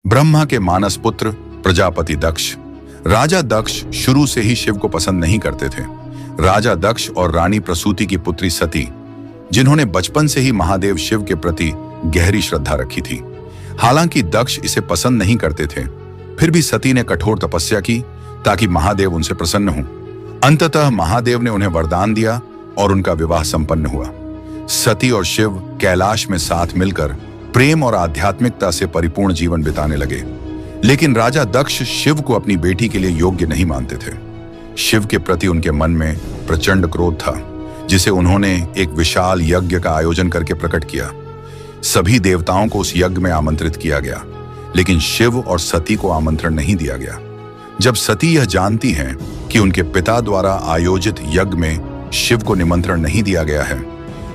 ब्रह्मा के मानस पुत्र प्रजापति दक्ष। राजा दक्ष शुरू से ही शिव को पसंद नहीं करते थे। राजा दक्ष और रानी प्रसूति की पुत्री सती, जिन्होंने बचपन से ही महादेव शिव के प्रति गहरी श्रद्धा रखी थी। हालांकि दक्ष इसे पसंद नहीं करते थे, फिर भी सती ने कठोर तपस्या की ताकि महादेव उनसे प्रसन्न हों। अंततः महादेव ने उन्हें वरदान दिया और उनका विवाह संपन्न हुआ। सती और शिव कैलाश में साथ मिलकर प्रेम और आध्यात्मिकता से परिपूर्ण जीवन बिताने लगे। लेकिन राजा दक्ष शिव को अपनी बेटी के लिए योग्य नहीं मानते थे। शिव के प्रति उनके मन में प्रचंड क्रोध था, जिसे उन्होंने एक विशाल यज्ञ का आयोजन करके प्रकट किया। सभी देवताओं को उस यज्ञ में आमंत्रित किया गया, लेकिन शिव और सती को आमंत्रण नहीं दिया गया। जब सती यह जानती हैं कि उनके पिता द्वारा आयोजित यज्ञ में शिव को निमंत्रण नहीं दिया गया है,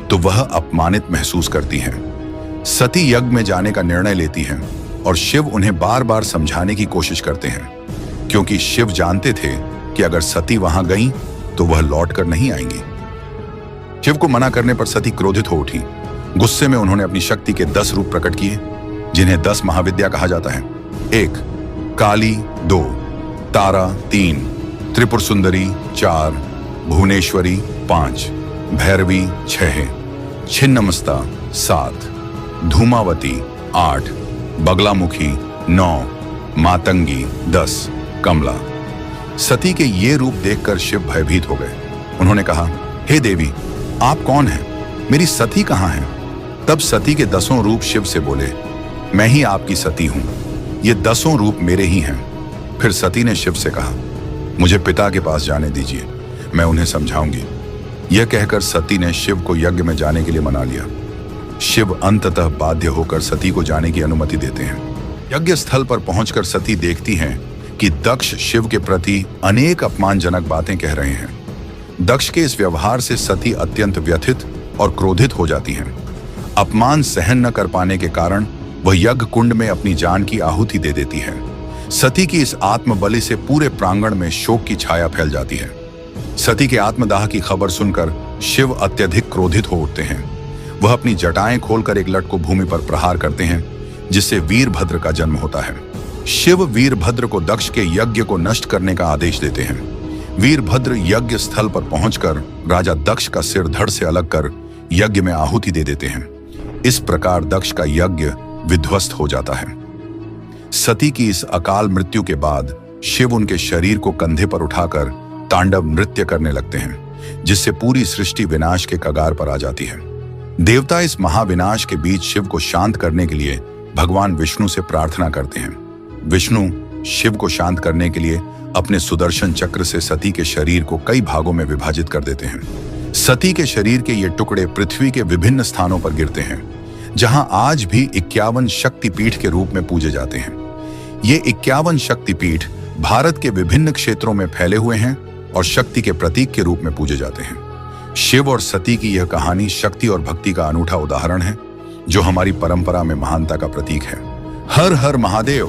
तो वह अपमानित महसूस करती हैं। सती यज्ञ में जाने का निर्णय लेती हैं और शिव उन्हें बार बार समझाने की कोशिश करते हैं, क्योंकि शिव जानते थे कि अगर सती वहां गईं तो वह लौटकर नहीं आएंगी। शिव को मना करने पर सती क्रोधित हो उठी। गुस्से में उन्होंने अपनी शक्ति के 10 रूप प्रकट किए, जिन्हें 10 महाविद्या कहा जाता है। 1 काली, 2 तारा, 3 त्रिपुर सुंदरी, 4 भुवनेश्वरी, 5 भैरवी, 6 छिन्नमस्ता, 7 धूमावती, 8 बगलामुखी, 9 मातंगी, 10 कमला। सती के ये रूप देखकर शिव भयभीत हो गए। उन्होंने कहा, हे देवी, आप कौन हैं? मेरी सती कहाँ है? तब सती के 10 रूप शिव से बोले, मैं ही आपकी सती हूं, ये 10 रूप मेरे ही हैं। फिर सती ने शिव से कहा, मुझे पिता के पास जाने दीजिए, मैं उन्हें समझाऊंगी। यह कहकर सती ने शिव को यज्ञ में जाने के लिए मना लिया। शिव अंततः बाध्य होकर सती को जाने की अनुमति देते हैं। यज्ञ स्थल पर पहुंचकर सती देखती हैं कि दक्ष शिव के प्रति अनेक अपमानजनक बातें कह रहे हैं। दक्ष के इस व्यवहार से सती अत्यंत व्यथित और क्रोधित हो जाती हैं। अपमान सहन न कर पाने के कारण वह यज्ञ कुंड में अपनी जान की आहुति दे देती है। सती की इस आत्मबलि से पूरे प्रांगण में शोक की छाया फैल जाती है। सती के आत्मदाह की खबर सुनकर शिव अत्यधिक क्रोधित हो उठते हैं। वह अपनी जटाएं खोलकर एक लट को भूमि पर प्रहार करते हैं, जिससे वीरभद्र का जन्म होता है। शिव वीरभद्र को दक्ष के यज्ञ को नष्ट करने का आदेश देते हैं। वीरभद्र यज्ञ स्थल पर पहुंचकर राजा दक्ष का सिर धड़ से अलग कर यज्ञ में आहुति दे देते हैं। इस प्रकार दक्ष का यज्ञ विध्वस्त हो जाता है। सती की इस अकाल मृत्यु के बाद शिव उनके शरीर को कंधे पर उठाकर तांडव नृत्य करने लगते हैं, जिससे पूरी सृष्टि विनाश के कगार पर आ जाती है। देवता इस महाविनाश के बीच शिव को शांत करने के लिए भगवान विष्णु से प्रार्थना करते हैं। विष्णु शिव को शांत करने के लिए अपने सुदर्शन चक्र से सती के शरीर को कई भागों में विभाजित कर देते हैं। सती के शरीर के ये टुकड़े पृथ्वी के विभिन्न स्थानों पर गिरते हैं, जहां आज भी 51 शक्तिपीठ के रूप में पूजे जाते हैं। ये 51 शक्तिपीठ भारत के विभिन्न क्षेत्रों में फैले हुए हैं और शक्ति के प्रतीक के रूप में पूजे जाते हैं। शिव और सती की यह कहानी शक्ति और भक्ति का अनूठा उदाहरण है, जो हमारी परंपरा में महानता का प्रतीक है। हर हर महादेव।